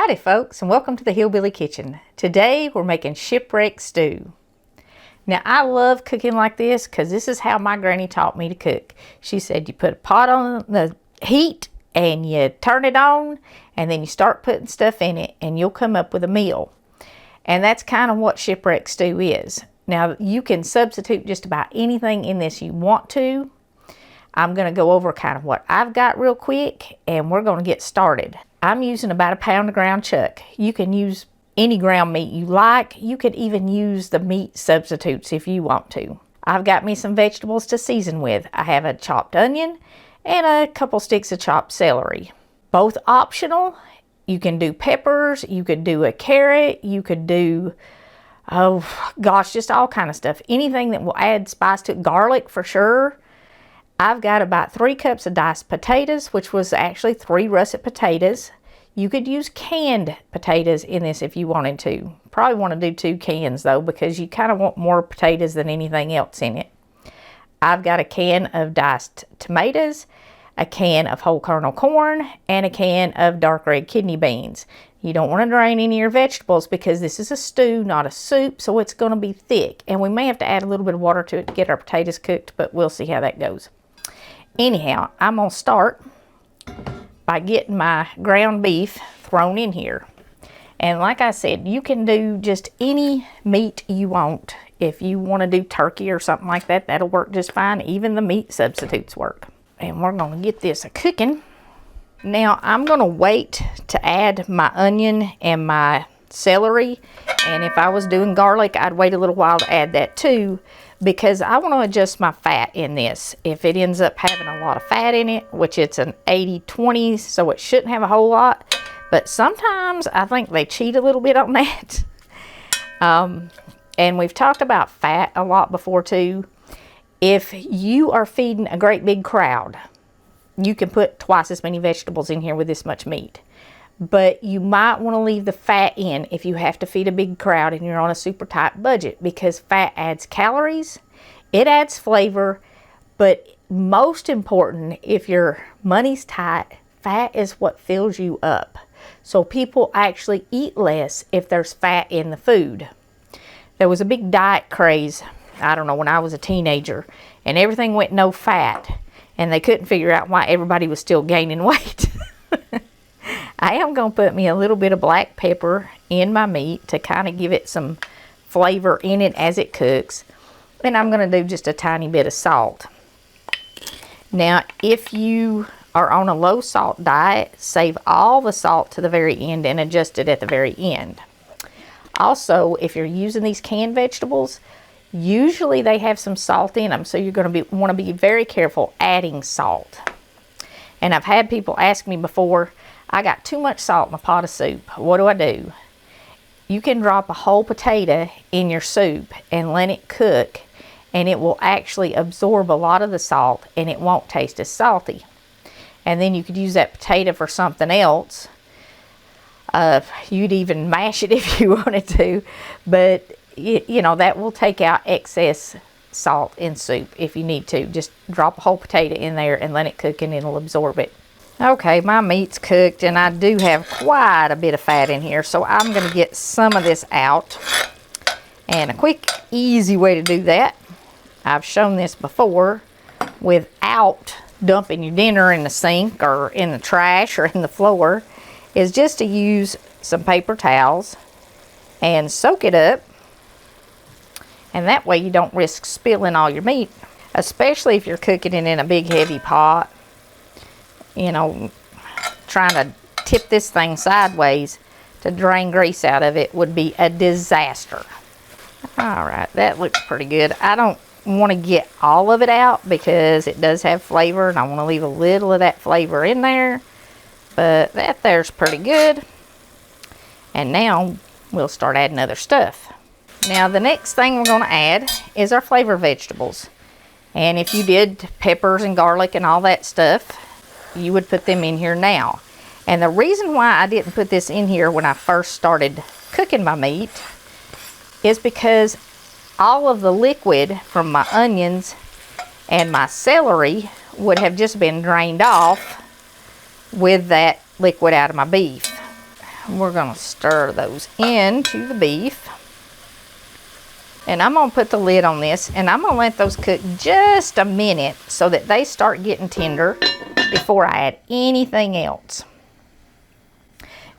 Howdy folks, and welcome to the Hillbilly Kitchen. Today we're making shipwreck stew. Now I love cooking like this because this is how my granny taught me to cook. She said you put a pot on the heat and you turn it on and then you start putting stuff in it and you'll come up with a meal. And that's kind of what shipwreck stew is. Now you can substitute just about anything in this you want to. I'm going to go over kind of what I've got real quick and we're going to get started. I'm using about 1 pound of ground chuck. You can use any ground meat you like. You could even use the meat substitutes if you want to. I've got me some vegetables to season with. I have a chopped onion and a couple sticks of chopped celery. Both optional. You can do peppers, you could do a carrot, you could do, oh gosh, just all kind of stuff. Anything that will add spice to it. Garlic for sure. I've got about 3 cups of diced potatoes, which was actually 3 russet potatoes. You could use canned potatoes in this if you wanted to. Probably want to do 2 cans though, because you kind of want more potatoes than anything else in it. I've got a can of diced tomatoes, a can of whole kernel corn, and a can of dark red kidney beans. You don't want to drain any of your vegetables because this is a stew, not a soup, so it's going to be thick. And we may have to add a little bit of water to it to get our potatoes cooked, but we'll see how that goes. Anyhow, I'm going to start by getting my ground beef thrown in here. And like I said, you can do just any meat you want. If you want to do turkey or something like that, that'll work just fine. Even the meat substitutes work. And we're going to get this a-cooking. Now, I'm going to wait to add my onion and my celery. And if I was doing garlic, I'd wait a little while to add that too, because I want to adjust my fat in this. If it ends up having a lot of fat in it, which it's an 80-20, so it shouldn't have a whole lot, but sometimes I think they cheat a little bit on that. And we've talked about fat a lot before too. If you are feeding a great big crowd, you can put twice as many vegetables in here with this much meat. But you might want to leave the fat in if you have to feed a big crowd and you're on a super tight budget, because fat adds calories, it adds flavor, but most important, if your money's tight, fat is what fills you up. So people actually eat less if there's fat in the food. There was a big diet craze, I don't know, when I was a teenager, and everything went no fat, and they couldn't figure out why everybody was still gaining weight. I am going to put me a little bit of black pepper in my meat to kind of give it some flavor in it as it cooks. And I'm going to do just a tiny bit of salt. Now, if you are on a low salt diet, save all the salt to the very end and adjust it at the very end. Also, if you're using these canned vegetables, usually they have some salt in them, so you're going to want to be very careful adding salt. And I've had people ask me before, I got too much salt in a pot of soup. What do I do? You can drop a whole potato in your soup and let it cook, and it will actually absorb a lot of the salt and it won't taste as salty. And then you could use that potato for something else. You'd even mash it if you wanted to, but you know, that will take out excess salt in soup if you need to. Just drop a whole potato in there and let it cook and it'll absorb it. Okay, my meat's cooked and I do have quite a bit of fat in here, so I'm going to get some of this out. And a quick, easy way to do that, I've shown this before, without dumping your dinner in the sink or in the trash or in the floor, is just to use some paper towels and soak it up. And that way you don't risk spilling all your meat, especially if you're cooking it in a big heavy pot. You know, trying to tip this thing sideways to drain grease out of it would be a disaster. All right, that looks pretty good. I don't want to get all of it out because it does have flavor and I want to leave a little of that flavor in there. But that there's pretty good. And now we'll start adding other stuff. Now the next thing we're going to add is our flavor vegetables. And if you did peppers and garlic and all that stuff, you would put them in here now. And the reason why I didn't put this in here when I first started cooking my meat is because all of the liquid from my onions and my celery would have just been drained off with that liquid out of my beef. we're going to stir those into the beef. And I'm going to put the lid on this, and I'm going to let those cook just a minute so that they start getting tender before I add anything else.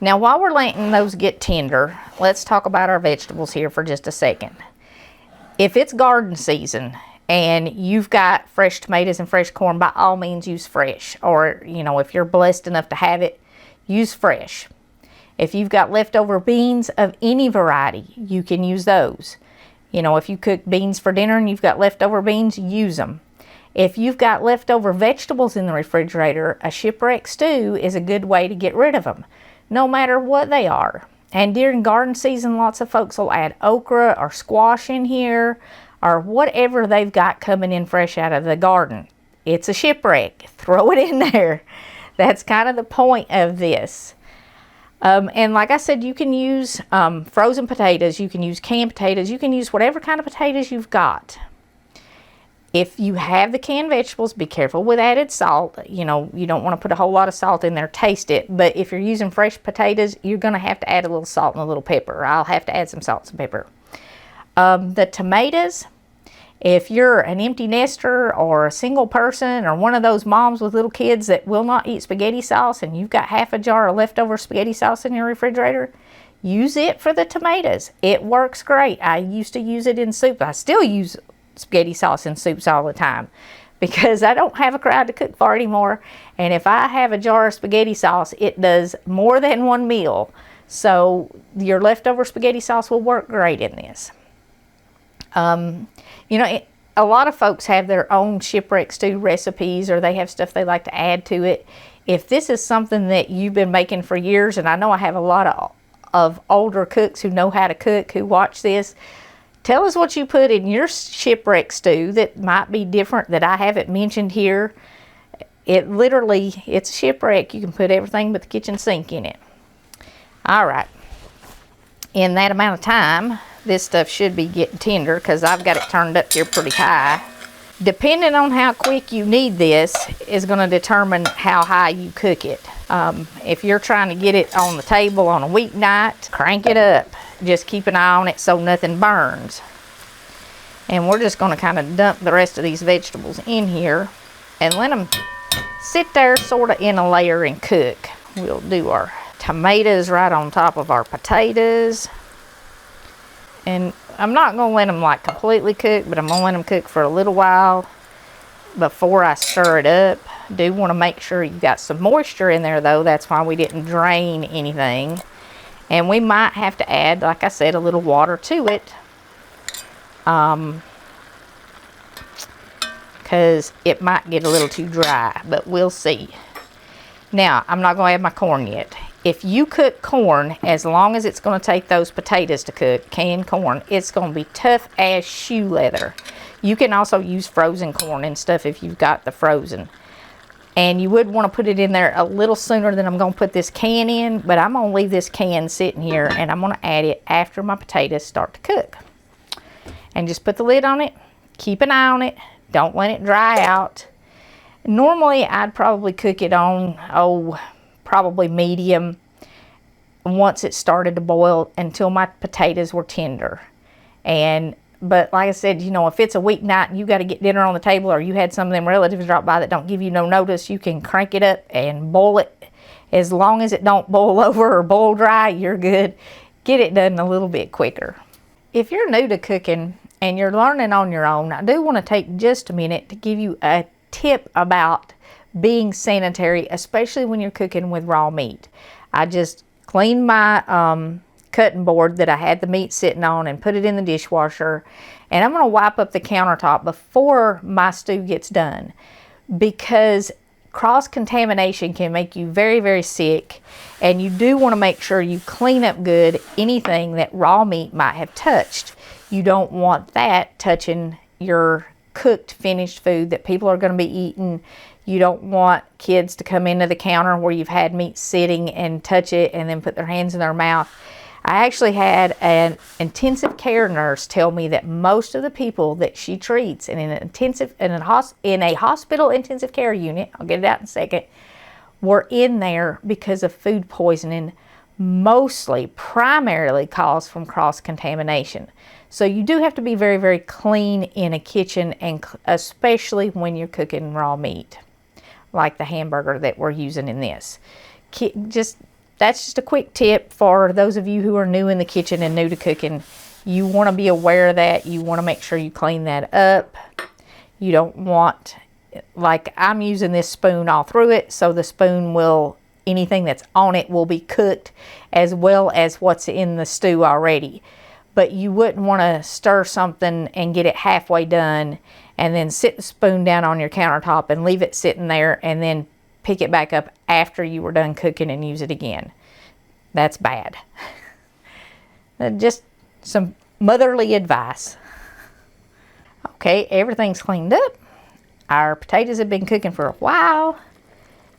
Now, while we're letting those get tender, let's talk about our vegetables here for just a second. If it's garden season and you've got fresh tomatoes and fresh corn, by all means use fresh. Or, you know, if you're blessed enough to have it, use fresh. If you've got leftover beans of any variety, you can use those. You know, if you cook beans for dinner and you've got leftover beans, use them. If you've got leftover vegetables in the refrigerator, a shipwreck stew is a good way to get rid of them, no matter what they are. And during garden season, lots of folks will add okra or squash in here, or whatever they've got coming in fresh out of the garden. It's a shipwreck. Throw it in there. That's kind of the point of this. And like I said, you can use frozen potatoes, you can use canned potatoes, you can use whatever kind of potatoes you've got. If you have the canned vegetables, be careful with added salt. You know, you don't want to put a whole lot of salt in there, taste it. But if you're using fresh potatoes, you're going to have to add a little salt and a little pepper. I'll have to add some salt and pepper. The tomatoes, if you're an empty nester or a single person or one of those moms with little kids that will not eat spaghetti sauce and you've got half a jar of leftover spaghetti sauce in your refrigerator, use it for the tomatoes. It works great. I used to use it in soup. I still use spaghetti sauce in soups all the time because I don't have a crowd to cook for anymore. And if I have a jar of spaghetti sauce, it does more than one meal. So your leftover spaghetti sauce will work great in this. You know, a lot of folks have their own shipwreck stew recipes, or they have stuff they like to add to it. If this is something that you've been making for years, and I know I have a lot of older cooks who know how to cook, who watch this, tell us what you put in your shipwreck stew that might be different that I haven't mentioned here. It's shipwreck. You can put everything but the kitchen sink in it. All right. In that amount of time, this stuff should be getting tender because I've got it turned up here pretty high. Depending on how quick you need this is going to determine how high you cook it. If you're trying to get it on the table on a weeknight, crank it up. Just keep an eye on it so nothing burns. And we're just going to kind of dump the rest of these vegetables in here and let them sit there sort of in a layer and cook. We'll do our tomatoes right on top of our potatoes. And I'm not going to let them like completely cook, but I'm going to let them cook for a little while before I stir it up. Do want to make sure you've got some moisture in there though. That's why we didn't drain anything. And we might have to add, like I said, a little water to it. Because it might get a little too dry, but we'll see. Now, I'm not going to add my corn yet. If you cook corn, as long as it's going to take those potatoes to cook, canned corn, it's going to be tough as shoe leather. You can also use frozen corn and stuff if you've got the frozen. And you would want to put it in there a little sooner than I'm going to put this can in, but I'm going to leave this can sitting here and I'm going to add it after my potatoes start to cook. And just put the lid on it, keep an eye on it, don't let it dry out. Normally I'd probably cook it on, probably medium once it started to boil until my potatoes were tender. But like I said, you know, if it's a weeknight and you got to get dinner on the table, or you had some of them relatives drop by that don't give you no notice, you can crank it up and boil it. As long as it don't boil over or boil dry, you're good. Get it done a little bit quicker. If you're new to cooking and you're learning on your own, I do want to take just a minute to give you a tip about being sanitary, especially when you're cooking with raw meat. I just cleaned my cutting board that I had the meat sitting on and put it in the dishwasher, and I'm going to wipe up the countertop before my stew gets done, because cross-contamination can make you very, very sick, and you do want to make sure you clean up good anything that raw meat might have touched. You don't want that touching your cooked, finished food that people are going to be eating. You don't want kids to come into the counter where you've had meat sitting and touch it and then put their hands in their mouth. I actually had an intensive care nurse tell me that most of the people that she treats in a hospital intensive care unit, I'll get it out in a second, were in there because of food poisoning primarily caused from cross-contamination. So you do have to be very, very clean in a kitchen, and especially when you're cooking raw meat, like the hamburger that we're using in this. That's just a quick tip for those of you who are new in the kitchen and new to cooking. You want to be aware of that. You want to make sure you clean that up. You don't want, like I'm using this spoon all through it, so the spoon anything that's on it will be cooked as well as what's in the stew already. But you wouldn't want to stir something and get it halfway done and then sit the spoon down on your countertop and leave it sitting there and then pick it back up after you were done cooking and use it again. That's bad. Just some motherly advice. Okay, everything's cleaned up. Our potatoes have been cooking for a while.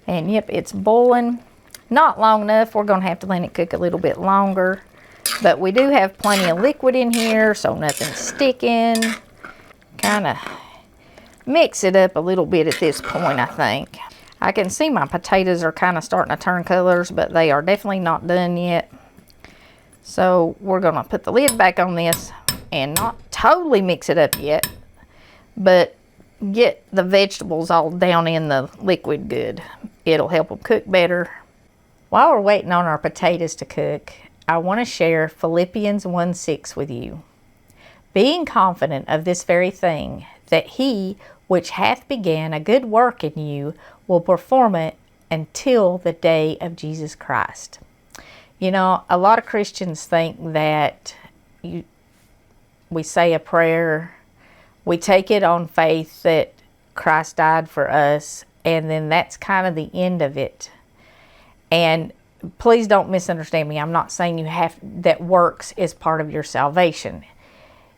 And yep, it's boiling. Not long enough. We're going to have to let it cook a little bit longer. But we do have plenty of liquid in here, so nothing's sticking. Kind of mix it up a little bit at this point, I think. I can see my potatoes are kind of starting to turn colors, but they are definitely not done yet. So we're going to put the lid back on this and not totally mix it up yet, but get the vegetables all down in the liquid good. It'll help them cook better. While we're waiting on our potatoes to cook, I want to share Philippians 1:6 with you. Being confident of this very thing, that he which hath began a good work in you will perform it until the day of Jesus Christ. You know, a lot of Christians think that we say a prayer, we take it on faith that Christ died for us, and then that's kind of the end of it. And please don't misunderstand me. I'm not saying that works is part of your salvation.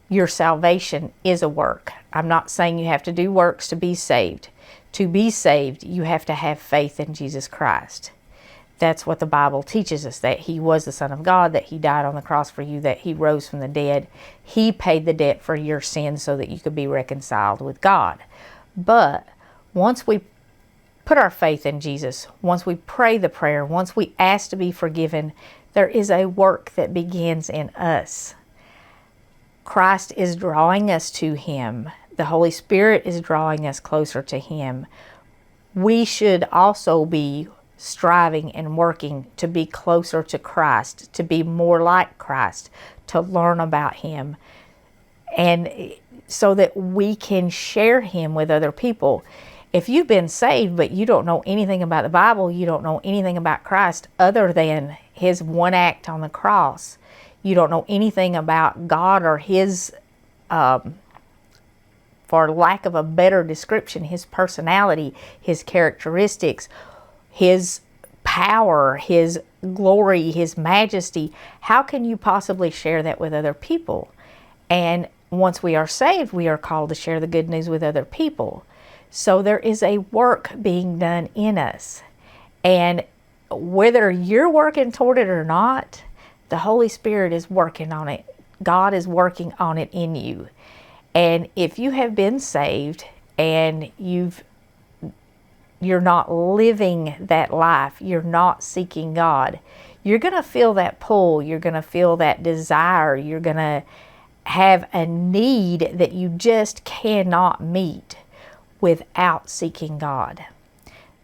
Your salvation is a work. I'm not saying you have to do works to be saved. To be saved, you have to have faith in Jesus Christ. That's what the Bible teaches us, that he was the Son of God, that he died on the cross for you, that he rose from the dead. He paid the debt for your sins so that you could be reconciled with God. But once we put our faith in Jesus, once we pray the prayer, once we ask to be forgiven, there is a work that begins in us. Christ is drawing us to him. The Holy Spirit is drawing us closer to him. We should also be striving and working to be closer to Christ, to be more like Christ, to learn about him, and so that we can share him with other people. If you've been saved but you don't know anything about the Bible, you don't know anything about Christ other than his one act on the cross, you don't know anything about God or his, for lack of a better description, his personality, his characteristics, his power, his glory, his majesty, how can you possibly share that with other people? And once we are saved, we are called to share the good news with other people. So there is a work being done in us. And whether you're working toward it or not, the Holy Spirit is working on it. God is working on it in you. And if you have been saved and you're not living that life, you're not seeking God, you're going to feel that pull, you're going to feel that desire, you're going to have a need that you just cannot meet without seeking God.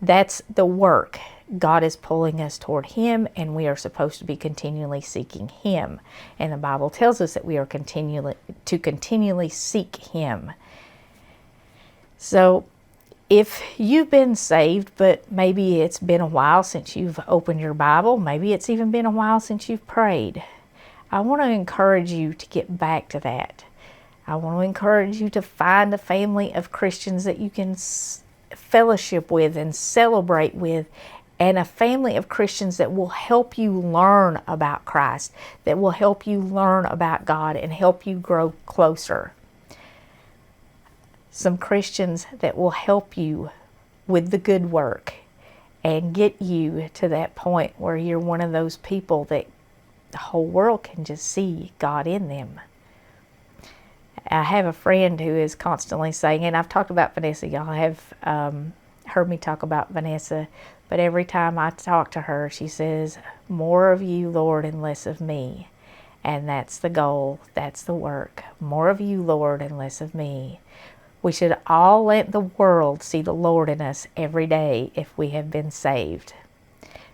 That's the work. God is pulling us toward him, and we are supposed to be continually seeking him. And the Bible tells us that we are continually seek him. So if you've been saved, but maybe it's been a while since you've opened your Bible, maybe it's even been a while since you've prayed, I want to encourage you to get back to that. I want to encourage you to find a family of Christians that you can fellowship with and celebrate with, and a family of Christians that will help you learn about Christ, that will help you learn about God and help you grow closer. Some Christians that will help you with the good work and get you to that point where you're one of those people that the whole world can just see God in them. I have a friend who is constantly saying, and I've talked about Vanessa, y'all have heard me talk about Vanessa, But every time I talk to her, she says, more of you, Lord, and less of me. And that's the goal. That's the work. More of you, Lord, and less of me. We should all let the world see the Lord in us every day if we have been saved,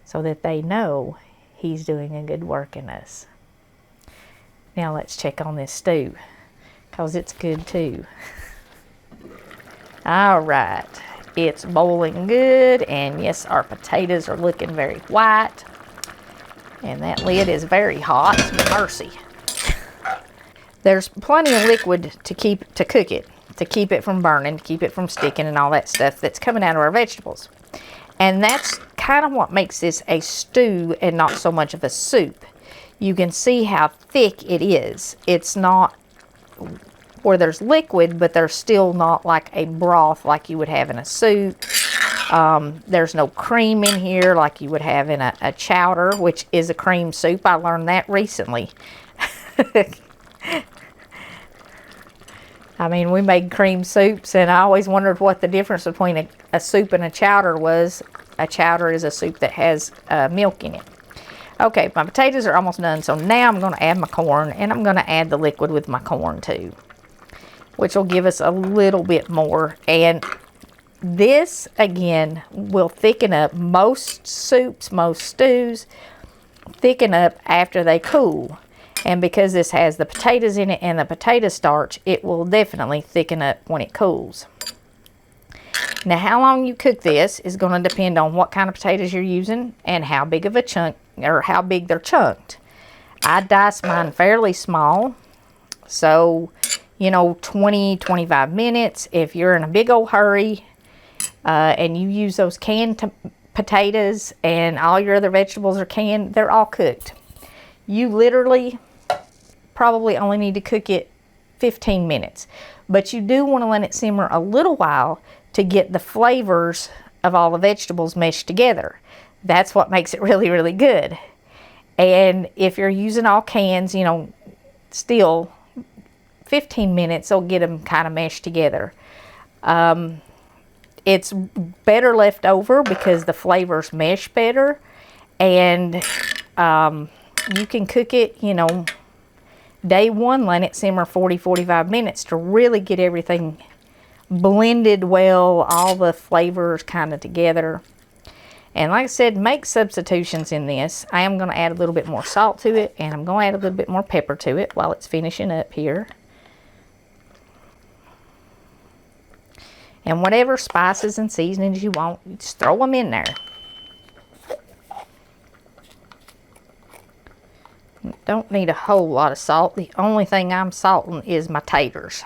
so that they know He's doing a good work in us. Now let's check on this stew, because it's good too. All right. It's boiling good, and yes, our potatoes are looking very white. And that lid is very hot. Mercy. There's plenty of liquid to cook it, to keep it from burning, to keep it from sticking and all that stuff that's coming out of our vegetables. And that's kind of what makes this a stew and not so much of a soup. You can see how thick it is. It's not where there's liquid, but there's still not like a broth like you would have in a soup. There's no cream in here like you would have in a chowder, which is a cream soup. I learned that recently. I mean, we made cream soups, and I always wondered what the difference between a soup and a chowder was. A chowder is a soup that has milk in it. Okay, my potatoes are almost done, so now I'm going to add my corn, and I'm going to add the liquid with my corn too, which will give us a little bit more. And this, again, will thicken up. Most soups, most stews, thicken up after they cool. And because this has the potatoes in it and the potato starch, it will definitely thicken up when it cools. Now, how long you cook this is going to depend on what kind of potatoes you're using and how big of a chunk, or how big they're chunked. I dice mine fairly small, so 20-25 minutes. If you're in a big old hurry and you use those canned potatoes and all your other vegetables are canned, they're all cooked. You literally probably only need to cook it 15 minutes, but you do want to let it simmer a little while to get the flavors of all the vegetables meshed together. That's what makes it really, really good. And if you're using all cans, still 15 minutes will get them kind of meshed together. It's better left over because the flavors mesh better, and you can cook it, day one, let it simmer 40-45 minutes to really get everything blended well, all the flavors kind of together. And like I said, make substitutions in this. I am going to add a little bit more salt to it, and I'm going to add a little bit more pepper to it while it's finishing up here. And whatever spices and seasonings you want, you just throw them in there. Don't need a whole lot of salt. The only thing I'm salting is my taters.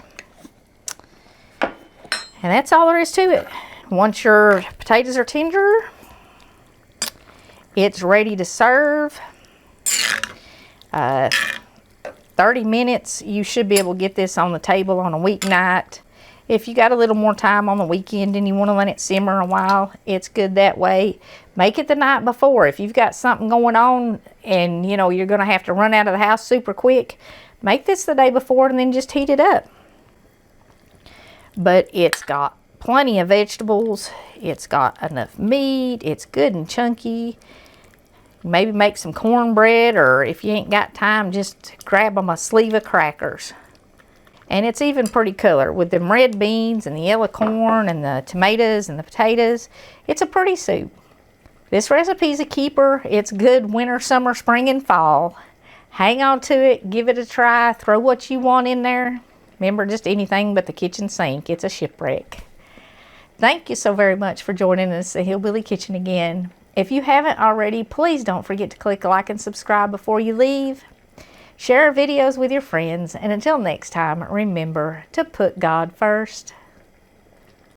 And that's all there is to it. Once your potatoes are tender, it's ready to serve. 30 minutes, you should be able to get this on the table on a weeknight. If you got a little more time on the weekend and you want to let it simmer a while, it's good that way. Make it the night before. If you've got something going on and you're going to have to run out of the house super quick, make this the day before and then just heat it up. But it's got plenty of vegetables. It's got enough meat. It's good and chunky. Maybe make some cornbread, or if you ain't got time, just grab them a sleeve of crackers. And it's even pretty color with them red beans and the yellow corn and the tomatoes and the potatoes. It's a pretty soup. This recipe's a keeper. It's good winter, summer, spring, and fall. Hang on to it. Give it a try. Throw what you want in there. Remember, just anything but the kitchen sink. It's a shipwreck. Thank you so very much for joining us at Hillbilly Kitchen again. If you haven't already, please don't forget to click like and subscribe before you leave. Share our videos with your friends, and until next time, remember to put God first.